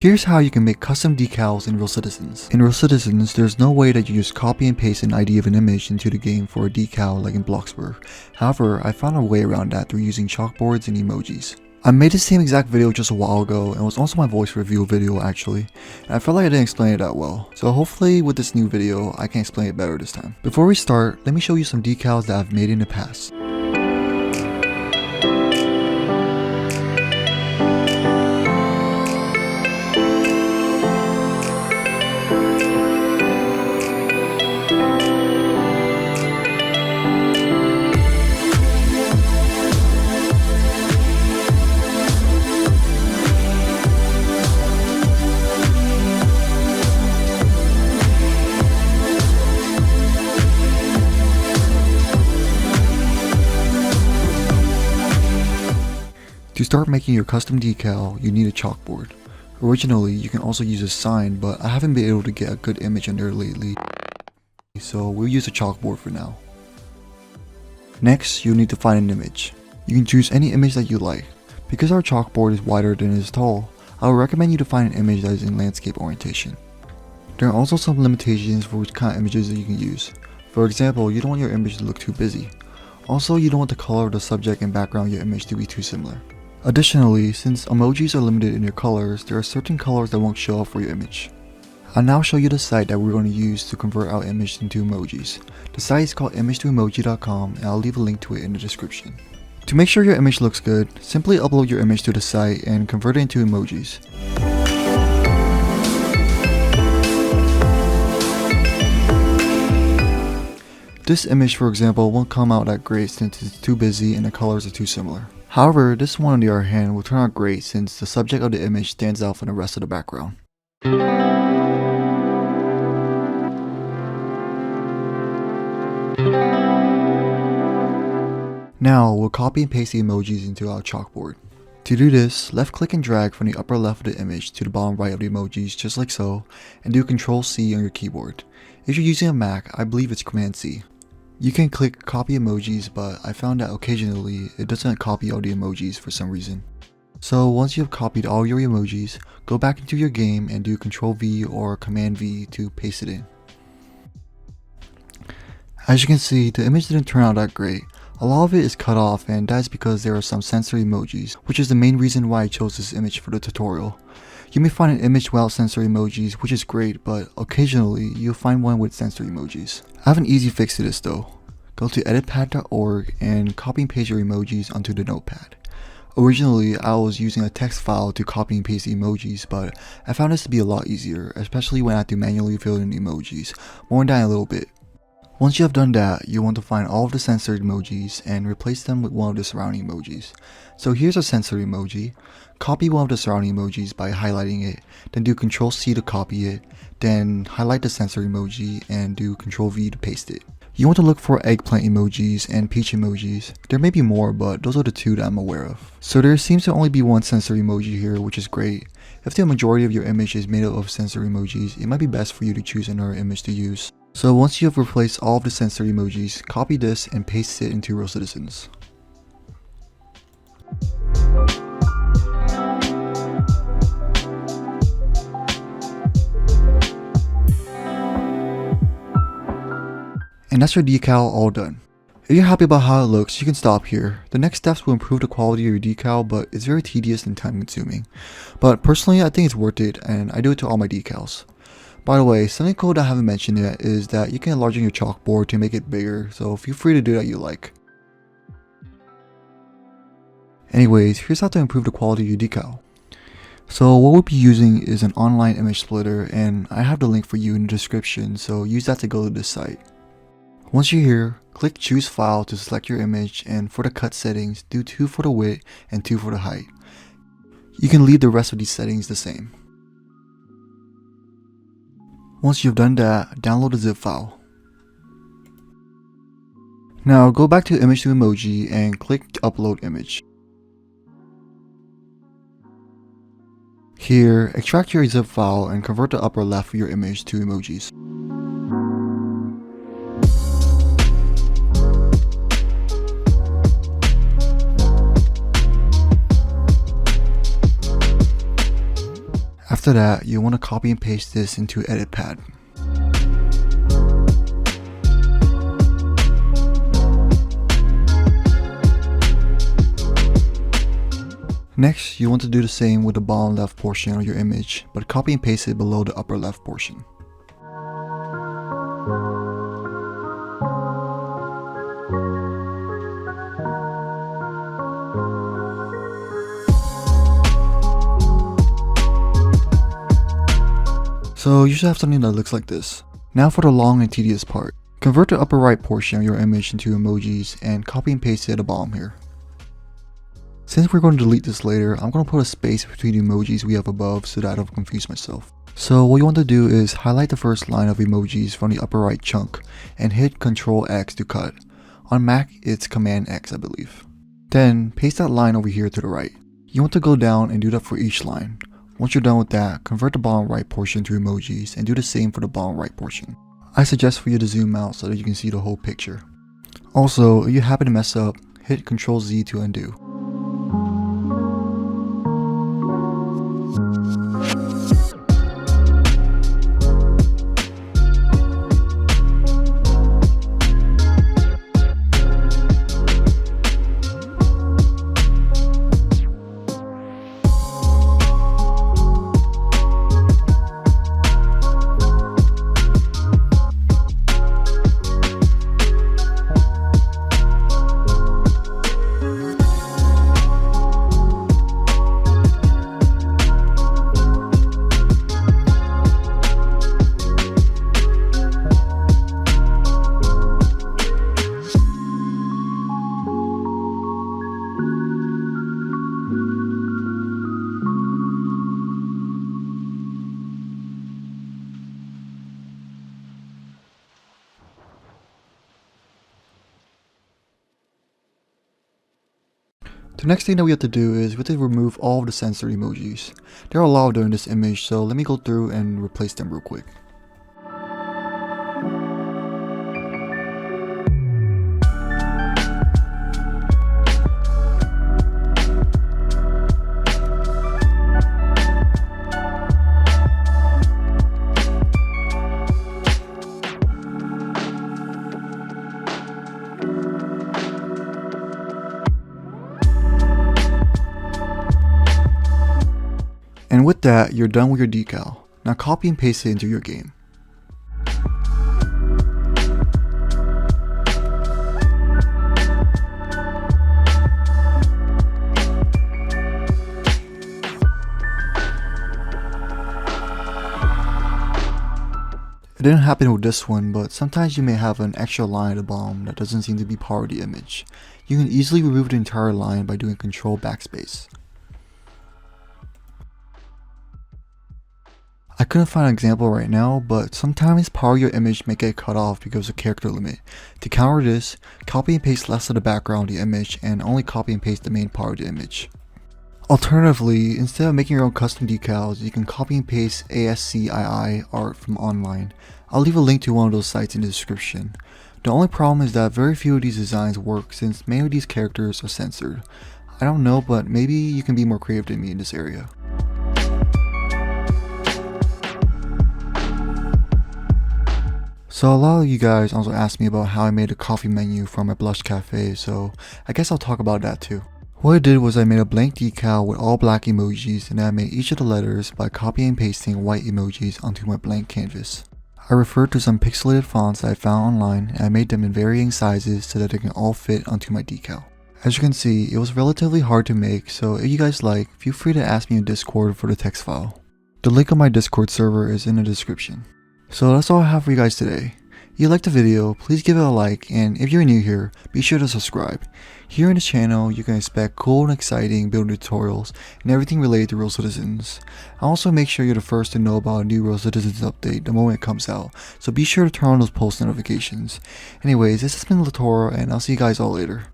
Here's how you can make custom decals in RoCitizens. In RoCitizens, there's no way that you just copy and paste an ID of an image into the game for a decal like in Bloxburg. However, I found a way around that through using chalkboards and emojis. I made the same exact video just a while ago, and it was also my voice review video actually, and I felt like I didn't explain it that well. So hopefully with this new video, I can explain it better this time. Before we start, let me show you some decals that I've made in the past. To start making your custom decal, you need a chalkboard. Originally, you can also use a sign, but I haven't been able to get a good image on there lately, so we'll use a chalkboard for now. Next, you'll need to find an image. You can choose any image that you like. Because our chalkboard is wider than it is tall, I would recommend you to find an image that is in landscape orientation. There are also some limitations for which kind of images that you can use. For example, you don't want your image to look too busy. Also, you don't want the color of the subject and background of your image to be too similar. Additionally, since emojis are limited in their colors, there are certain colors that won't show up for your image. I'll now show you the site that we're going to use to convert our image into emojis. The site is called image2emoji.com, and I'll leave a link to it in the description. To make sure your image looks good, simply upload your image to the site and convert it into emojis. This image, for example, won't come out that great since it's too busy and the colors are too similar. However, this one on the other hand will turn out great since the subject of the image stands out from the rest of the background. Now, we'll copy and paste the emojis into our chalkboard. To do this, left click and drag from the upper left of the image to the bottom right of the emojis just like so, and do Ctrl C on your keyboard. If you're using a Mac, I believe it's Command C. You can click copy emojis, but I found that occasionally it doesn't copy all the emojis for some reason. So once you have copied all your emojis, go back into your game and do Ctrl V or Command V to paste it in. As you can see, the image didn't turn out that great. A lot of it is cut off, and that is because there are some censored emojis, which is the main reason why I chose this image for the tutorial. You may find an image without censored emojis, which is great, but occasionally you'll find one with censored emojis. I have an easy fix to this though. Go to editpad.org and copy and paste your emojis onto the notepad. Originally, I was using a text file to copy and paste the emojis, but I found this to be a lot easier, especially when I have to manually fill in the emojis. More on that in a little bit. Once you have done that, you want to find all of the censored emojis and replace them with one of the surrounding emojis. So here's a censored emoji. Copy one of the surrounding emojis by highlighting it, then do Ctrl C to copy it, then highlight the censored emoji and do Ctrl V to paste it. You want to look for eggplant emojis and peach emojis. There may be more, but those are the two that I'm aware of. So there seems to only be one censored emoji here, which is great. If the majority of your image is made up of censored emojis, it might be best for you to choose another image to use. So once you have replaced all of the censored emojis, copy this and paste it into RoCitizens. And that's your decal all done. If you're happy about how it looks, you can stop here. The next steps will improve the quality of your decal, but it's very tedious and time consuming. But personally, I think it's worth it, and I do it to all my decals. By the way, something cool that I haven't mentioned yet is that you can enlarge your chalkboard to make it bigger, so feel free to do that you like. Anyways, here's how to improve the quality of your decal. So what we'll be using is an online image splitter, and I have the link for you in the description, so use that to go to this site. Once you're here, click choose file to select your image, and for the cut settings, do 2 for the width and 2 for the height. You can leave the rest of these settings the same. Once you've done that, download the zip file. Now go back to image2emoji and click upload image. Here, extract your zip file and convert the upper left of your image to emojis. After that, you'll want to copy and paste this into edit pad. Next, you want to do the same with the bottom left portion of your image, but copy and paste it below the upper left portion. So you should have something that looks like this. Now for the long and tedious part. Convert the upper right portion of your image into emojis and copy and paste it at the bottom here. Since we're going to delete this later, I'm going to put a space between the emojis we have above so that I don't confuse myself. So what you want to do is highlight the first line of emojis from the upper right chunk and hit Ctrl X to cut. On Mac, it's Command X, I believe. Then paste that line over here to the right. You want to go down and do that for each line. Once you're done with that, convert the bottom right portion to emojis and do the same for the bottom right portion. I suggest for you to zoom out so that you can see the whole picture. Also, if you happen to mess up, hit Ctrl Z to undo. The next thing that we have to do is we have to remove all of the censored emojis. There are a lot of them in this image, so let me go through and replace them real quick. And with that, you're done with your decal. Now copy and paste it into your game. It didn't happen with this one, but sometimes you may have an extra line at the bottom that doesn't seem to be part of the image. You can easily remove the entire line by doing Ctrl backspace. I couldn't find an example right now, but sometimes part of your image may get cut off because of character limit. To counter this, copy and paste less of the background of the image and only copy and paste the main part of the image. Alternatively, instead of making your own custom decals, you can copy and paste ASCII art from online. I'll leave a link to one of those sites in the description. The only problem is that very few of these designs work since many of these characters are censored. I don't know, but maybe you can be more creative than me in this area. So a lot of you guys also asked me about how I made a coffee menu for my blush cafe, so I guess I'll talk about that too. What I did was I made a blank decal with all black emojis, and then I made each of the letters by copying and pasting white emojis onto my blank canvas. I referred to some pixelated fonts that I found online, and I made them in varying sizes so that they can all fit onto my decal. As you can see, it was relatively hard to make, so if you guys like, feel free to ask me in Discord for the text file. The link on my Discord server is in the description. So that's all I have for you guys today. If you liked the video, please give it a like, and if you're new here, be sure to subscribe. Here in this channel, you can expect cool and exciting building tutorials and everything related to RoCitizens. Also make sure you're the first to know about a new RoCitizens update the moment it comes out, so be sure to turn on those post notifications. Anyways, this has been Letoura, and I'll see you guys all later.